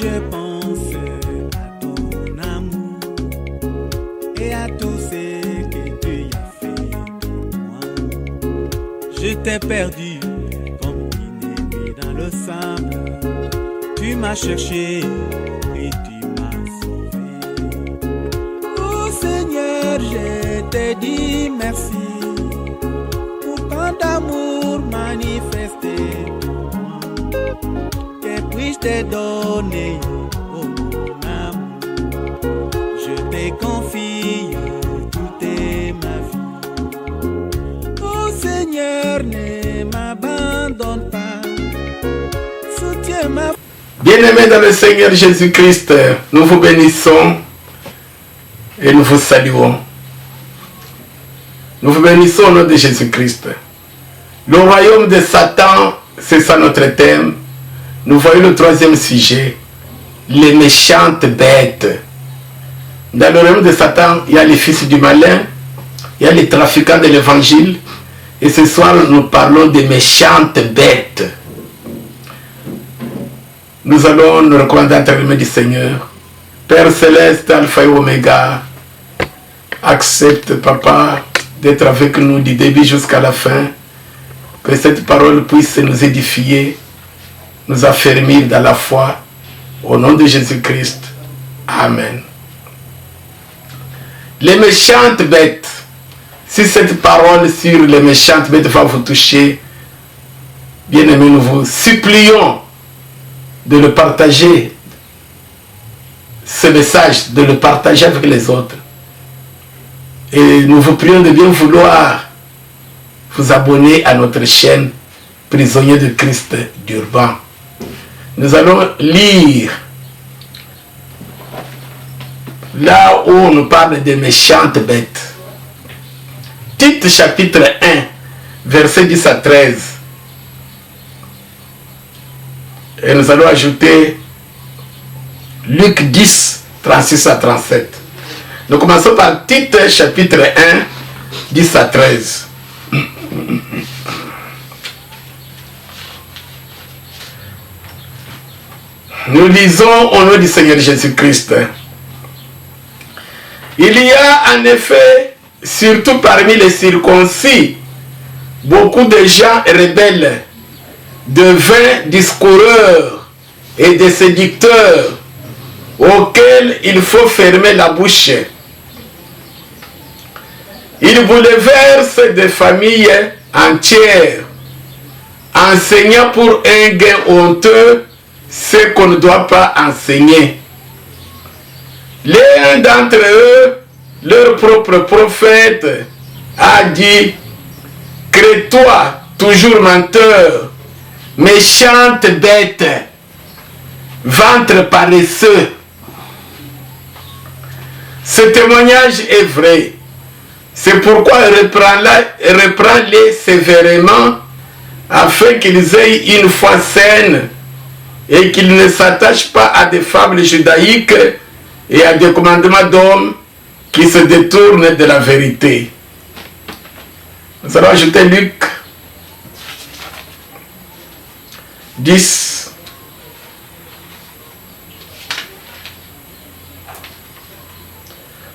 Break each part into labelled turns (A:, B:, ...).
A: je pense à ton amour et à tout ce que tu as fait pour moi. Je t'ai perdu comme une aimée dans le sable. Tu m'as cherché et tu m'as sauvé. Oh Seigneur, je te dis merci pour tant d'amour manifesté pour moi. Que puis-je te donner, oh mon amour? Je te confie toute ma vie. Oh Seigneur, ne m'abandonne pas. Soutiens ma.
B: Bien-aimés dans le Seigneur Jésus-Christ, nous vous bénissons et nous vous saluons. Nous vous bénissons au nom de Jésus-Christ. Le royaume de Satan, c'est ça notre thème. Nous voyons le troisième sujet, les méchantes bêtes. Dans le royaume de Satan, il y a les fils du malin, il y a les trafiquants de l'évangile. Et ce soir, nous parlons des méchantes bêtes. Nous allons nous recommander entre les mains du Seigneur. Père Céleste, Alpha et Oméga, accepte, Papa, d'être avec nous du début jusqu'à la fin. Que cette parole puisse nous édifier, nous affermir dans la foi. Au nom de Jésus-Christ. Amen. Les méchantes bêtes. Si cette parole sur les méchantes bêtes va vous toucher, bien aimés, nous vous supplions de le partager, ce message, de le partager avec les autres. Et nous vous prions de bien vouloir vous abonner à notre chaîne Prisonniers de Christ d'Urban. Nous allons lire là où on nous parle des méchantes bêtes. Tite chapitre 1, versets 10 à 13. Et nous allons ajouter Luc 10, 36 à 37. Nous commençons par Tite chapitre 1, 10 à 13. Nous lisons au nom du Seigneur Jésus-Christ. Il y a en effet, surtout parmi les circoncis, beaucoup de gens rebelles, de vains discoureurs et de séducteurs auxquels il faut fermer la bouche. Ils bouleversent des familles entières, enseignant pour un gain honteux ce qu'on ne doit pas enseigner. L'un d'entre eux, leur propre prophète, a dit: crée-toi, toujours menteur, méchante bête, ventre paresseux. Ce témoignage est vrai. C'est pourquoi reprends-les sévèrement, afin qu'ils aient une foi saine et qu'ils ne s'attachent pas à des fables judaïques et à des commandements d'hommes qui se détournent de la vérité. Nous allons ajouter Luc 10.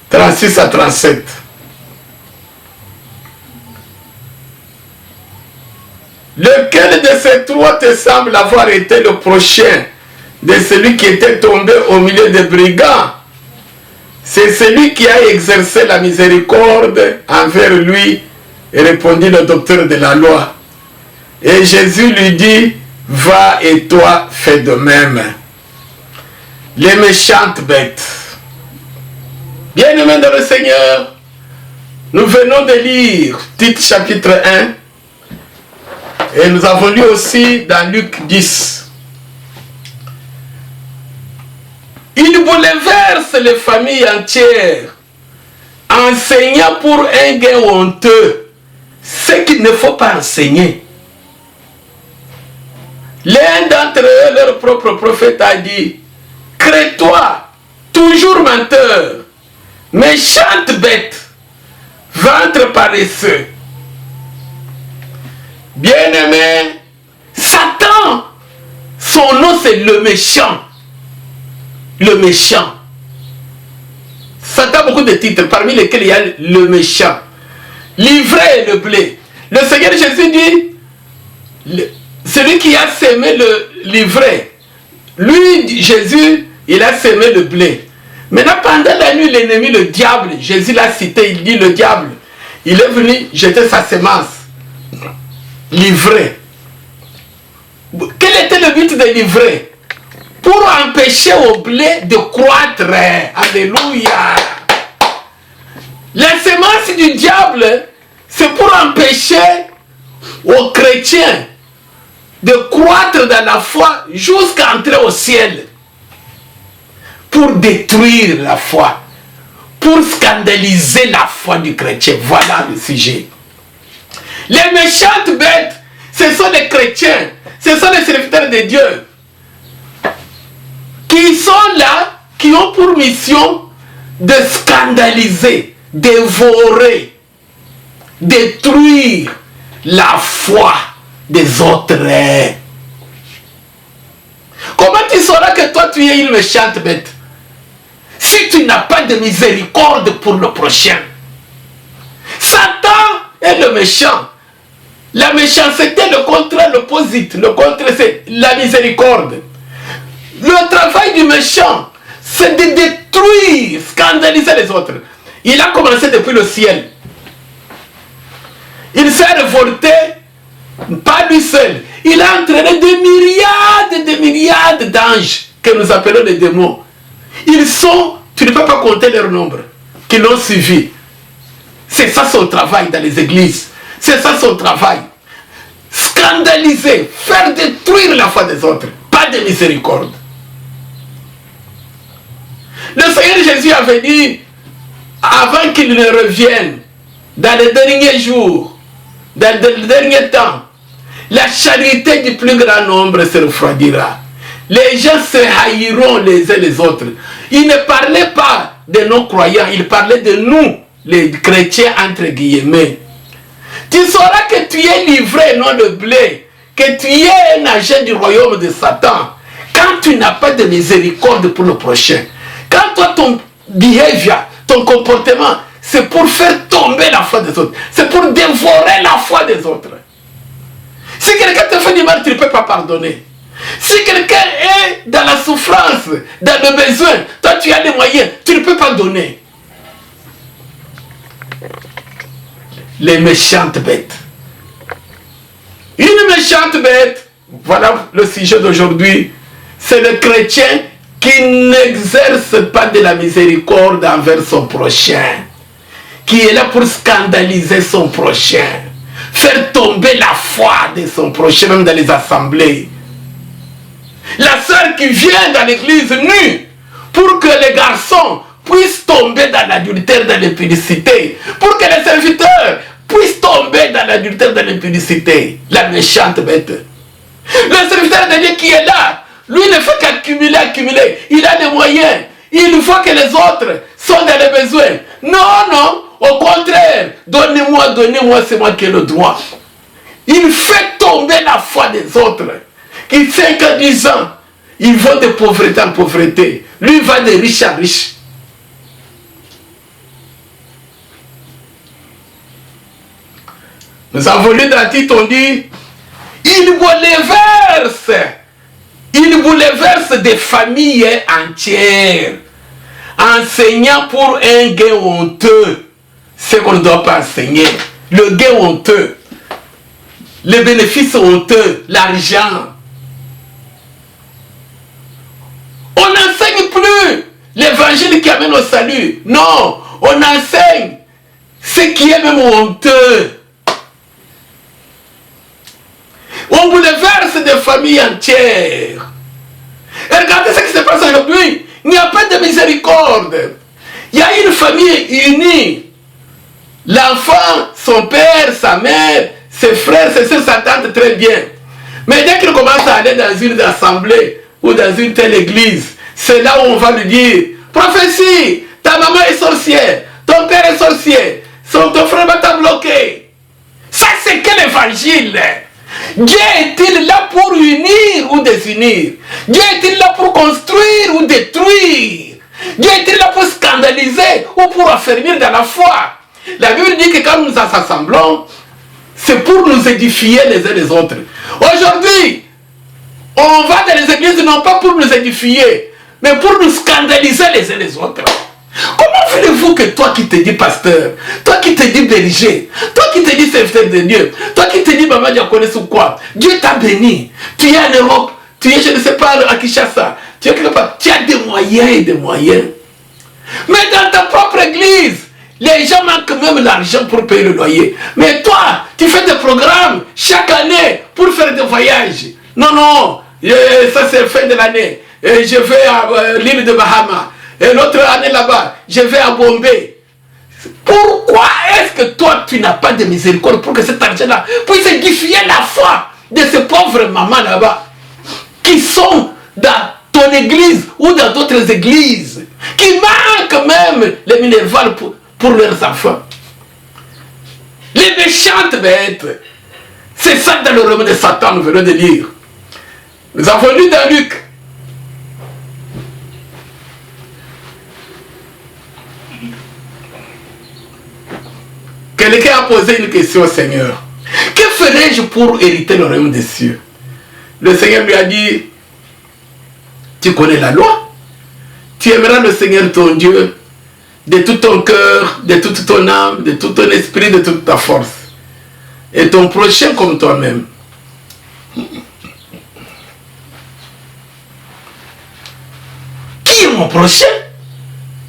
B: « 36 à 37. Lequel de ces trois te semble avoir été le prochain de celui qui était tombé au milieu des brigands? C'est celui qui a exercé la miséricorde envers lui, répondit le docteur de la loi. Et Jésus lui dit: va et toi fais de même. Les méchantes bêtes. Bien-aimés dans le Seigneur, nous venons de lire Tite chapitre 1 et nous avons lu aussi dans Luc 10. Il bouleverse les familles entières, enseignant pour un gain honteux ce qu'il ne faut pas enseigner. L'un d'entre eux, leur propre prophète, a dit: crée-toi, toujours menteur, méchante bête, ventre paresseux. Bien-aimé, Satan, son nom c'est le méchant. le méchant. Satan a beaucoup de titres, parmi lesquels il y a le méchant. L'ivraie et le blé. Le Seigneur Jésus dit, celui qui a semé l'ivraie, lui, Jésus, il a semé le blé. Maintenant, pendant la nuit, l'ennemi, le diable, Jésus l'a cité, il dit le diable, il est venu jeter sa semence, l'ivraie. Quel était le but de l'ivraie? Pour empêcher au blé de croître. Alléluia. La semence du diable, c'est pour empêcher aux chrétiens de croître dans la foi jusqu'à entrer au ciel. Pour détruire la foi. Pour scandaliser la foi du chrétien. Voilà le sujet. Les méchantes bêtes, ce sont les chrétiens. Ce sont les serviteurs de Dieu. Qui sont là, qui ont pour mission de scandaliser, dévorer, détruire la foi des autres. Comment tu sauras que toi tu es une méchante bête si tu n'as pas de miséricorde pour le prochain? Satan est le méchant. La méchanceté, le contraire, l'opposite. Le contraire, c'est la miséricorde. Le travail du méchant, c'est de détruire, scandaliser les autres. Il a commencé depuis le ciel. Il s'est révolté, pas lui seul. Il a entraîné des myriades d'anges que nous appelons les démons. Ils sont, tu ne peux pas compter leur nombre, qui l'ont suivi. C'est ça son travail dans les églises. C'est ça son travail. Scandaliser, faire détruire la foi des autres. Pas de miséricorde. Le Seigneur Jésus avait dit, avant qu'il ne revienne, dans les derniers jours, dans les derniers temps, la charité du plus grand nombre se refroidira. Les gens se haïront les uns les autres. Il ne parlait pas de non-croyants, il parlait de nous, les chrétiens entre guillemets. Tu sauras que tu es livré, non le blé, que tu es un agent du royaume de Satan, quand tu n'as pas de miséricorde pour le prochain. Quand toi, ton behavior, ton comportement, c'est pour faire tomber la foi des autres. C'est pour dévorer la foi des autres. Si quelqu'un te fait du mal, tu ne peux pas pardonner. Si quelqu'un est dans la souffrance, dans le besoin, toi tu as les moyens, tu ne peux pas donner. Les méchantes bêtes. Une méchante bête, voilà le sujet d'aujourd'hui, c'est le chrétien qui n'exerce pas de la miséricorde envers son prochain, qui est là pour scandaliser son prochain, faire tomber la foi de son prochain, même dans les assemblées. La sœur qui vient dans l'église nue, pour que les garçons puissent tomber dans l'adultère, dans l'impudicité, pour que les serviteurs puissent tomber dans l'adultère, dans l'impudicité, la méchante bête. Le serviteur de Dieu qui est là, lui ne fait qu'accumuler, accumuler. Il a des moyens. Il voit que les autres sont dans les besoins. Non, non. Au contraire. Donnez-moi, donnez-moi, c'est moi qui ai le droit. Il fait tomber la foi des autres. Qui 5 à 10 ans, ils vont de pauvreté en pauvreté. Lui va de riche en riche. Nous avons lu dans le titre, on dit, il bouleverse des familles entières, enseignant pour un gain honteux, ce qu'on ne doit pas enseigner, le gain honteux, les bénéfices honteux, l'argent. On n'enseigne plus l'évangile qui amène au salut. Non, on enseigne ce qui est même honteux. On bouleverse des familles entières. Et regardez ce qui se passe aujourd'hui. Il n'y a pas de miséricorde. Il y a une famille unie. L'enfant, son père, sa mère, ses frères, ses soeurs s'entendent très bien. Mais dès qu'il commence à aller dans une assemblée ou dans une telle église, c'est là où on va lui dire, prophétie, ta maman est sorcière, ton père est sorcier, ton frère va t'a bloqué. Ça c'est quel évangile? Dieu est-il là pour unir ou désunir? Dieu est-il là pour construire ou détruire? Dieu est-il là pour scandaliser ou pour affermir dans la foi? La Bible dit que quand nous nous assemblons, c'est pour nous édifier les uns les autres. Aujourd'hui, on va dans les églises non pas pour nous édifier, mais pour nous scandaliser les uns les autres. Comment voulez-vous que toi qui te dis pasteur, toi qui te dis berger, toi qui te dis serviteur de Dieu, toi qui te dis maman diaconesse ou quoi, Dieu t'a béni, tu es en Europe, tu es je ne sais pas à Kinshasa, tu es quelque part, tu as des moyens et des moyens. Mais dans ta propre église, les gens manquent même l'argent pour payer le loyer. Mais toi, tu fais des programmes chaque année pour faire des voyages. Non, non, ça c'est fin de l'année. Je vais à l'île de Bahamas. Et l'autre année là-bas, je vais à Bombay. Pourquoi est-ce que toi, tu n'as pas de miséricorde pour que cet argent-là puisse édifier la foi de ces pauvres mamans là-bas qui sont dans ton église ou dans d'autres églises, qui manquent même les minervales pour leurs enfants? Les méchantes bêtes. C'est ça dans le roman de Satan, nous venons de lire. Nous avons lu dans Luc. Quelqu'un a posé une question au Seigneur. Que ferais-je pour hériter le royaume des cieux? Le Seigneur lui a dit, tu connais la loi. Tu aimeras le Seigneur ton Dieu de tout ton cœur, de toute ton âme, de tout ton esprit, de toute ta force. Et ton prochain comme toi-même. Qui est mon prochain?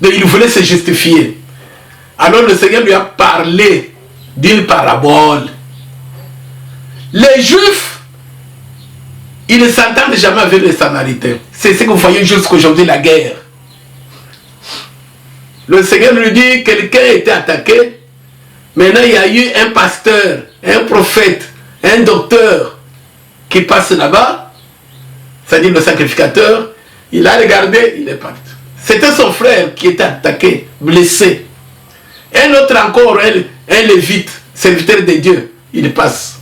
B: Donc il voulait se justifier. Alors le Seigneur lui a parlé d'une parabole. Les Juifs, ils ne s'entendent jamais avec les Samaritains. C'est ce que vous voyez jusqu'aujourd'hui, la guerre. Le Seigneur lui dit, quelqu'un était attaqué. Maintenant, il y a eu un pasteur, un prophète, un docteur qui passe là-bas. C'est-à-dire le sacrificateur. Il a regardé, il est parti. C'était son frère qui était attaqué, blessé. Un autre encore, un lévite, serviteur de Dieu, il passe.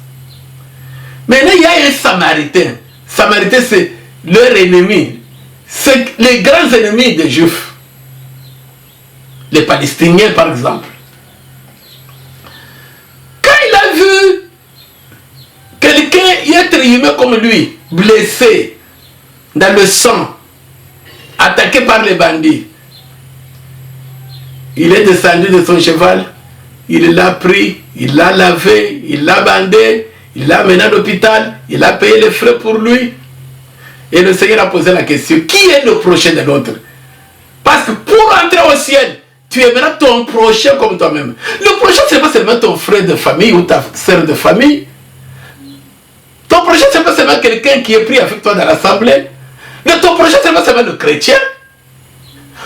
B: Maintenant, il y a un samaritain. Samaritain, c'est leur ennemi. C'est les grands ennemis des Juifs. Les Palestiniens, par exemple. Quand il a vu quelqu'un être humain comme lui, blessé, dans le sang, attaqué par les bandits, il est descendu de son cheval, il l'a pris, il l'a lavé, il l'a bandé, il l'a amené à l'hôpital, il a payé les frais pour lui. Et le Seigneur a posé la question, qui est le prochain de l'autre? Parce que pour entrer au ciel, tu aimeras ton prochain comme toi-même. Le prochain, ce n'est pas seulement ton frère de famille ou ta soeur de famille. Ton prochain, ce n'est pas seulement quelqu'un qui est pris avec toi dans l'assemblée. Ton prochain, ce n'est pas seulement le chrétien.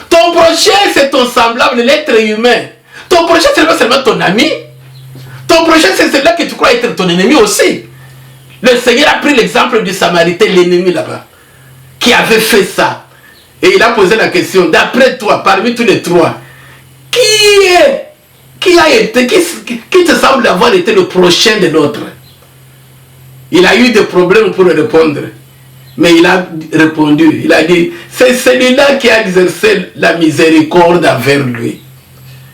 B: Ton prochain, c'est ton semblable, l'être humain. Ton prochain, c'est pas seulement ton ami. Ton prochain, c'est celui-là que tu crois être ton ennemi aussi. Le Seigneur a pris l'exemple du Samaritain, l'ennemi là-bas, qui avait fait ça. Et il a posé la question, d'après toi, parmi tous les trois, qui te semble avoir été le prochain de l'autre? Il a eu des problèmes pour répondre. Mais il a répondu, il a dit, c'est celui-là qui a exercé la miséricorde envers lui.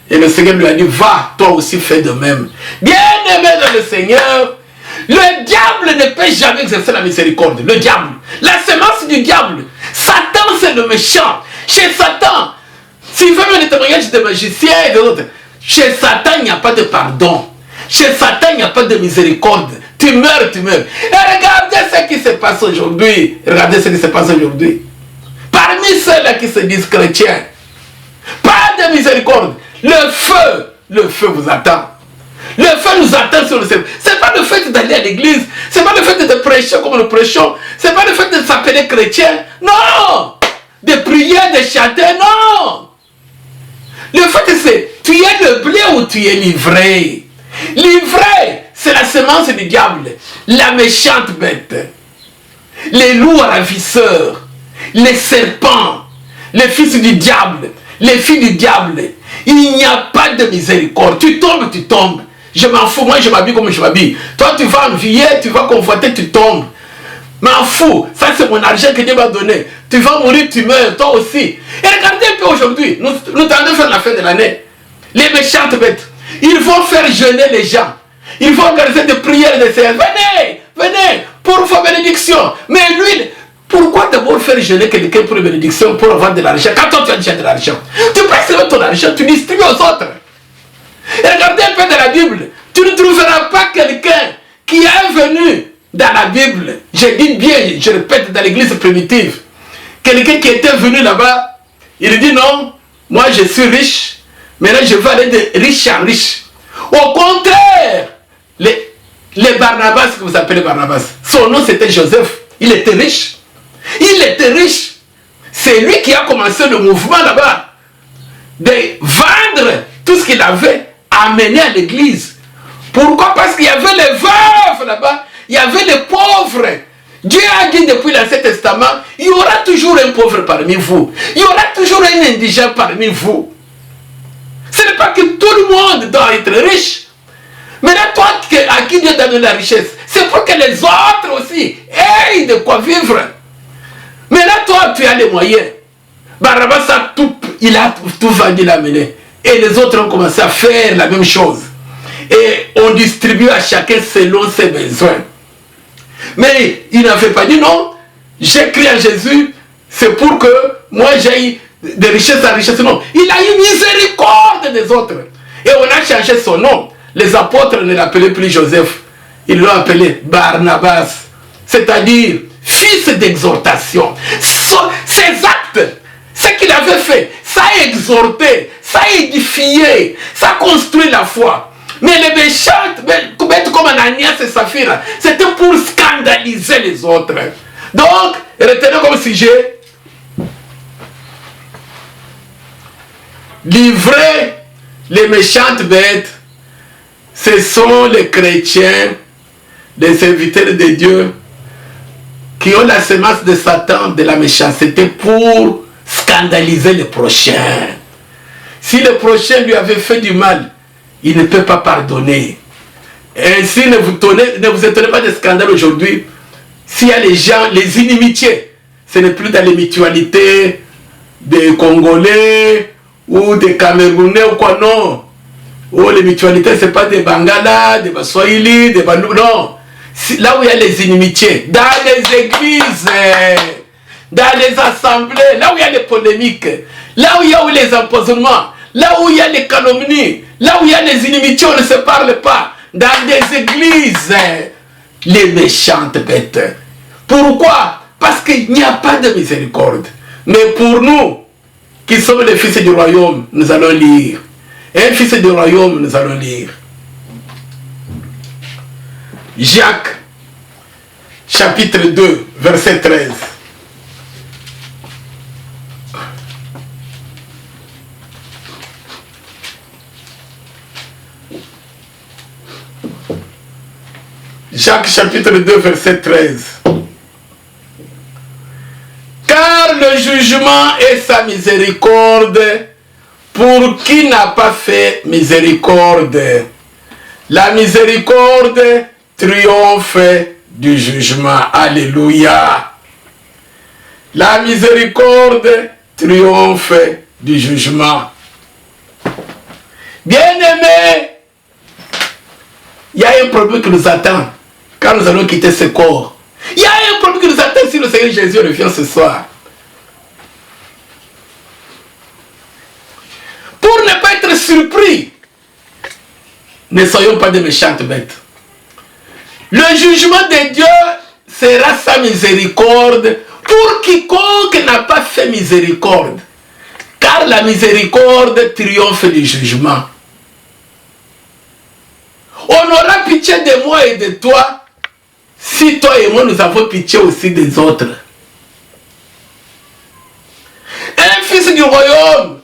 B: Et le Seigneur lui a dit, va, toi aussi fais de même. Bien-aimé dans le Seigneur, le diable ne peut jamais exercer la miséricorde. Le diable, la semence du diable. Satan, c'est le méchant. Chez Satan, s'il fait même des témoignages de magiciens et d'autres, chez Satan, il n'y a pas de pardon. Chez Satan, il n'y a pas de miséricorde. Tu meurs, tu meurs. Et regardez ce qui se passe aujourd'hui. Regardez ce qui se passe aujourd'hui. Parmi ceux-là qui se disent chrétiens, pas de miséricorde. Le feu vous attend. Le feu nous attend sur le ciel. Ce n'est pas le fait d'aller à l'église. Ce n'est pas le fait de prêcher comme nous prêchons. Ce n'est pas le fait de s'appeler chrétien. Non. De prier, de chanter. Non. Le fait c'est, tu es le blé ou tu es livré. Livré, c'est la semence du diable, la méchante bête, les loups ravisseurs, les serpents, les fils du diable, les filles du diable. Il n'y a pas de miséricorde. Tu tombes, Je m'en fous, moi je m'habille comme je m'habille. Toi tu vas envier, tu vas convoiter, tu tombes. M'en fous, ça c'est mon argent que Dieu m'a donné. Tu vas mourir, tu meurs, toi aussi. Et regardez un peu aujourd'hui, nous tendons faire la fin de l'année. Les méchantes bêtes, ils vont faire jeûner les gens. Ils vont organiser des prières et des séances. Venez, venez, pour vos bénédictions. Mais lui, pourquoi d'abord faire jeûner quelqu'un pour une bénédiction, pour avoir de l'argent? Quand toi tu as déjà de l'argent, tu prends ton argent, tu distribues aux autres. Et regardez un peu dans la Bible, tu ne trouveras pas quelqu'un qui est venu dans la Bible, je dis bien, je répète, dans l'église primitive, quelqu'un qui était venu là-bas, il dit non, moi je suis riche, maintenant je veux aller de riche en riche. Au contraire, les Barnabas, que vous appelez Barnabas, son nom c'était Joseph, il était riche. Il était riche. C'est lui qui a commencé le mouvement là-bas, de vendre tout ce qu'il avait amené à l'église. Pourquoi? Parce qu'il y avait les veuves là-bas, il y avait les pauvres. Dieu a dit depuis l'Ancien Testament, il y aura toujours un pauvre parmi vous. Il y aura toujours un indigent parmi vous. Ce n'est pas que tout le monde doit être riche. Maintenant, toi à qui Dieu donne la richesse, c'est pour que les autres aussi aient de quoi vivre. Maintenant, toi, tu as les moyens. Barnabas il a tout vendu, l'amener. Et les autres ont commencé à faire la même chose. Et on distribue à chacun selon ses besoins. Mais il n'avait pas dit non, j'ai crié à Jésus, c'est pour que moi j'aille de richesse à richesse. Non, il a eu miséricorde des autres. Et on a changé son nom. Les apôtres ne l'appelaient plus Joseph, ils l'ont appelé Barnabas, c'est-à-dire fils d'exhortation. Ses actes, ce qu'il avait fait, ça a exhorté, ça a édifié, ça a construit la foi. Mais les méchantes, comme Ananias et Saphira, c'était pour scandaliser les autres. Donc, retenez comme sujet, livrer les méchantes bêtes, ce sont les chrétiens, les serviteurs de Dieu, qui ont la semence de Satan, de la méchanceté, pour scandaliser le prochain. Si le prochain lui avait fait du mal, il ne peut pas pardonner. Ainsi, ne vous étonnez pas des scandales aujourd'hui. S'il y a les gens, les inimitiés, ce n'est plus dans les mutualités des Congolais ou des Camerounais ou quoi, non. Oh, les mutualités, ce n'est pas des Bangala, des Baswahili, des Bandou, non. Là où il y a les inimitiés, dans les églises, dans les assemblées, là où il y a les polémiques, là où il y a les empoisonnements, là où il y a les calomnies, là où il y a les inimitiés, on ne se parle pas. Dans des églises, les méchantes bêtes. Pourquoi? Parce qu'il n'y a pas de miséricorde. Mais pour nous, qui sommes les fils du royaume, nous allons lire. Un fils du royaume, nous allons lire. Jacques, chapitre 2, verset 13. Jacques chapitre 2 verset 13. Car le jugement est sa miséricorde pour qui n'a pas fait miséricorde. La miséricorde triomphe du jugement. Alléluia. La miséricorde triomphe du jugement. Bien-aimés, il y a un problème qui nous attend quand nous allons quitter ce corps. Il y a un problème qui nous attend si le Seigneur Jésus revient ce soir. Pour ne pas être surpris, ne soyons pas des méchantes bêtes. Le jugement de Dieu sera sa miséricorde pour quiconque n'a pas fait miséricorde. Car la miséricorde triomphe du jugement. On aura pitié de moi et de toi si toi et moi nous avons pitié aussi des autres. Un fils du royaume,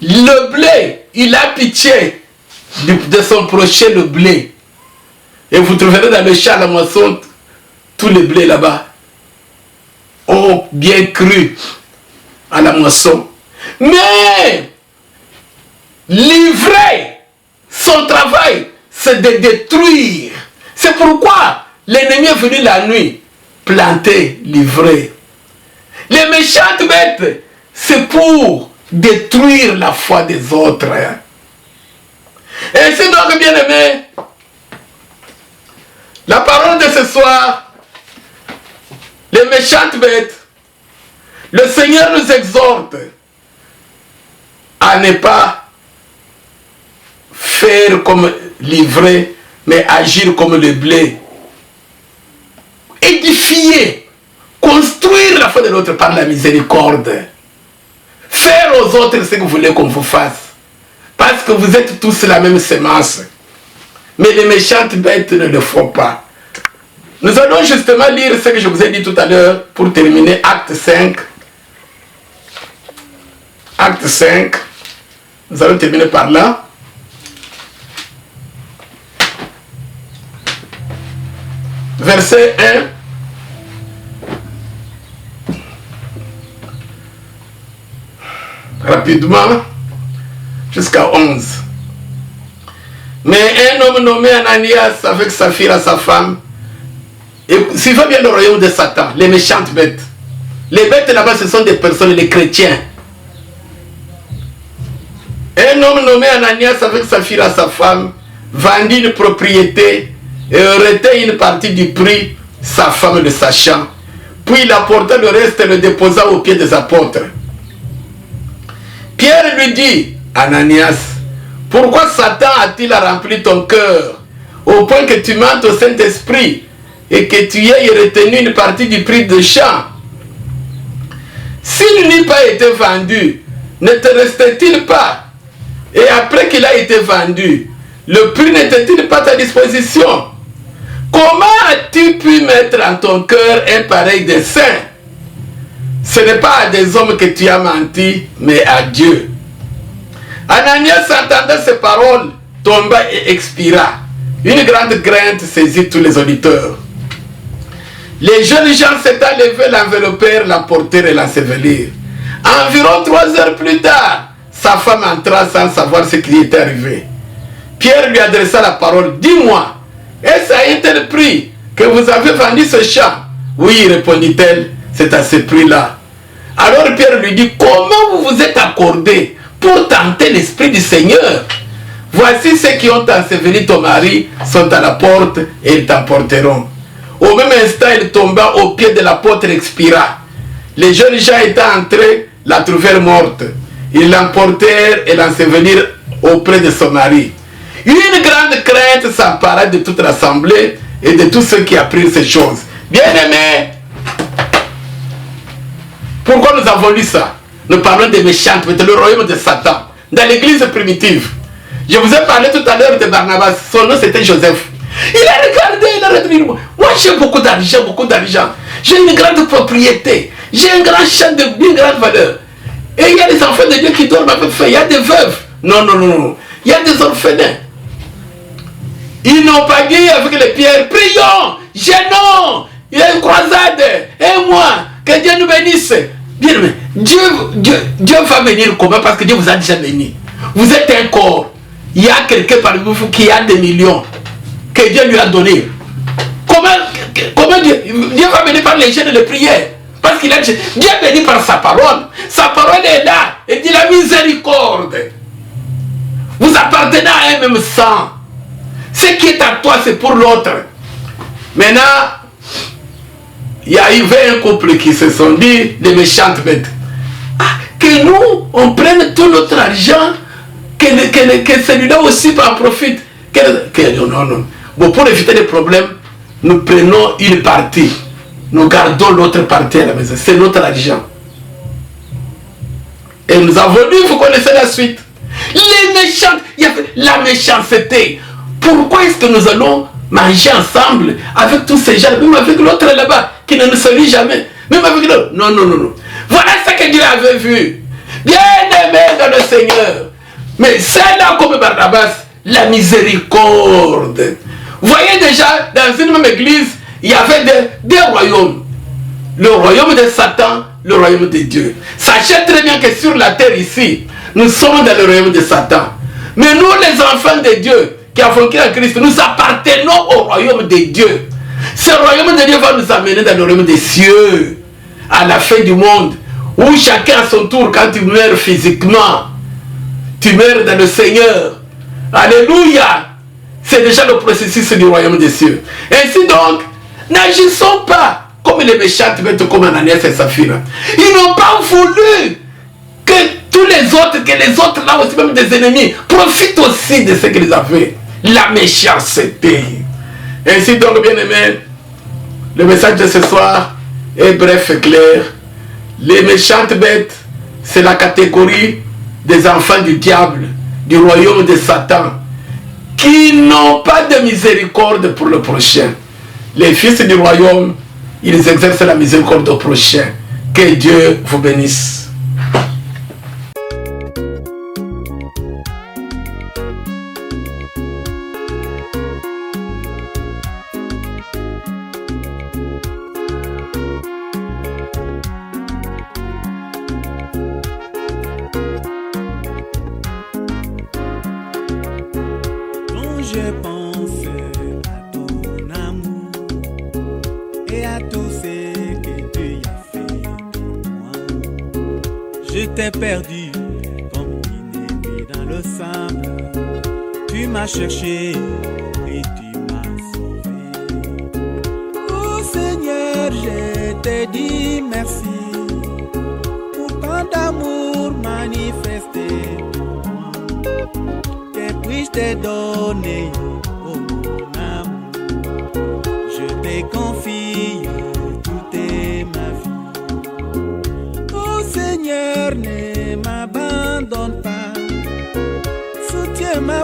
B: le blé, il a pitié de son prochain, le blé. Et vous trouverez dans le champ à la moisson tous les blés là-bas ont bien cru à la moisson. Mais livrer Son travail, c'est de détruire. C'est pourquoi l'ennemi est venu la nuit, planter, livrer. Les méchantes bêtes, c'est pour détruire la foi des autres. Et c'est donc, bien aimé, la parole de ce soir, les méchantes bêtes, le Seigneur nous exhorte à ne pas faire comme l'ivraie, mais agir comme le blé. Édifier, construire la foi de l'autre par la miséricorde. Faire aux autres ce que vous voulez qu'on vous fasse. Parce que vous êtes tous la même semence. Mais les méchantes bêtes ne le font pas. Nous allons justement lire ce que je vous ai dit tout à l'heure pour terminer Acte 5. Acte 5. Nous allons terminer par là. Verset 1. Rapidement, jusqu'à 11. Mais un homme nommé Ananias avec Saphira, sa femme, et suivant bien le royaume de Satan, les méchantes bêtes. Les bêtes là-bas, ce sont des personnes, les chrétiens. Un homme nommé Ananias avec Saphira, sa femme, vendit une propriété et retint une partie du prix, sa femme le sachant. Puis il apporta le reste et le déposa aux pieds des apôtres. Pierre lui dit, Ananias, pourquoi Satan a-t-il rempli ton cœur au point que tu mentes au Saint-Esprit et que tu aies retenu une partie du prix de champ? S'il n'eût pas été vendu, ne te restait-il pas? Et après qu'il a été vendu, le prix n'était-il pas à ta disposition? Comment as-tu pu mettre en ton cœur un pareil dessein? Ce n'est pas à des hommes que tu as menti, mais à Dieu. Ananias, entendant ces paroles, tomba et expira. Une grande crainte saisit tous les auditeurs. Les jeunes gens s'étant levés, l'enveloppèrent, l'emportèrent et l'ensevelirent. Environ 3 heures plus tard, sa femme entra sans savoir ce qui était arrivé. Pierre lui adressa la parole. Dis-moi, est-ce à un tel prix que vous avez vendu ce champ? Oui, répondit-elle, c'est à ce prix-là. Alors Pierre lui dit, comment vous vous êtes accordé pour tenter l'Esprit du Seigneur? Voici ceux qui ont enseveli ton mari sont à la porte et ils t'emporteront. Au même instant, il tomba au pied de l'apôtre et expira. Les jeunes gens étant entrés, la trouvèrent morte. Ils l'emportèrent et l'ensevelirent auprès de son mari. Une grande crainte s'empara de toute l'assemblée et de tous ceux qui apprirent ces choses. Bien-aimés, pourquoi nous avons lu ça? Nous parlons des méchantes, le royaume de Satan, dans l'église primitive. Je vous ai parlé tout à l'heure de Barnabas, son nom c'était Joseph. Il a regardé, il a retenu. Moi j'ai beaucoup d'argent, J'ai une grande propriété, j'ai un grand champ de bien grande valeur. Et il y a des enfants de Dieu qui dorment avec faim, il y a des veuves. Non. Il y a des orphelins. Ils n'ont pas dit avec les pierres, prions, gênons, il y a une croisade, et moi, que Dieu nous bénisse. Bien aimé, Dieu va venir comment? Parce que Dieu vous a déjà béni. Vous êtes un corps. Il y a quelqu'un parmi vous qui a des millions que Dieu lui a donné. Comment Dieu va venir par les jeûnes et les prières? Parce qu'il a Dieu est béni par sa parole. Sa parole est là. Et dit la miséricorde. Vous appartenez à un même sang. Ce qui est à toi, c'est pour l'autre. Maintenant, il y a eu un couple qui se sont dit, les méchantes bêtes. Ah, que nous, on prenne tout notre argent, que celui-là aussi en profite. Non. Bon, pour éviter les problèmes, nous prenons une partie. Nous gardons l'autre partie à la maison. C'est notre argent. Et nous avons lu, vous connaissez la suite. Les méchants, il y avait la méchanceté. Pourquoi est-ce que nous allons manger ensemble avec tous ces gens, même avec l'autre là-bas, qui ne nous salue jamais, même avec l'autre? Non. Voilà ce que Dieu avait vu. Bien aimé dans le Seigneur. Mais c'est là comme Barnabas, la miséricorde. Vous voyez déjà, dans une même église, il y avait des royaumes. Le royaume de Satan, le royaume de Dieu. Sachez très bien que sur la terre ici, nous sommes dans le royaume de Satan. Mais nous, les enfants de Dieu, qui avons cru en Christ, nous appartenons au royaume de Dieu. Ce royaume de Dieu va nous amener dans le royaume des cieux, à la fin du monde, où chacun à son tour, quand tu meurs physiquement, tu meurs dans le Seigneur. Alléluia! C'est déjà le processus du royaume des cieux. Ainsi donc, n'agissons pas comme les méchantes bêtes comme Ananias et Saphira. Ils n'ont pas voulu que tous les autres là aussi, même des ennemis, profitent aussi de ce qu'ils avaient. La méchanceté. Ainsi donc, bien aimé, le message de ce soir est bref et clair. Les méchantes bêtes, c'est la catégorie des enfants du diable, du royaume de Satan, qui n'ont pas de miséricorde pour le prochain. Les fils du royaume, ils exercent la miséricorde au prochain. Que Dieu vous bénisse.
A: Je pense à ton amour et à tout ce que tu as fait pour moi. Je t'ai perdu comme une épée dans le sable. Tu m'as cherché et tu m'as sauvé. Oh Seigneur, je te dis merci pour tant d'amour manifesté. Je t'ai donné, oh mon amour, je te confie toute ma vie. Oh Seigneur,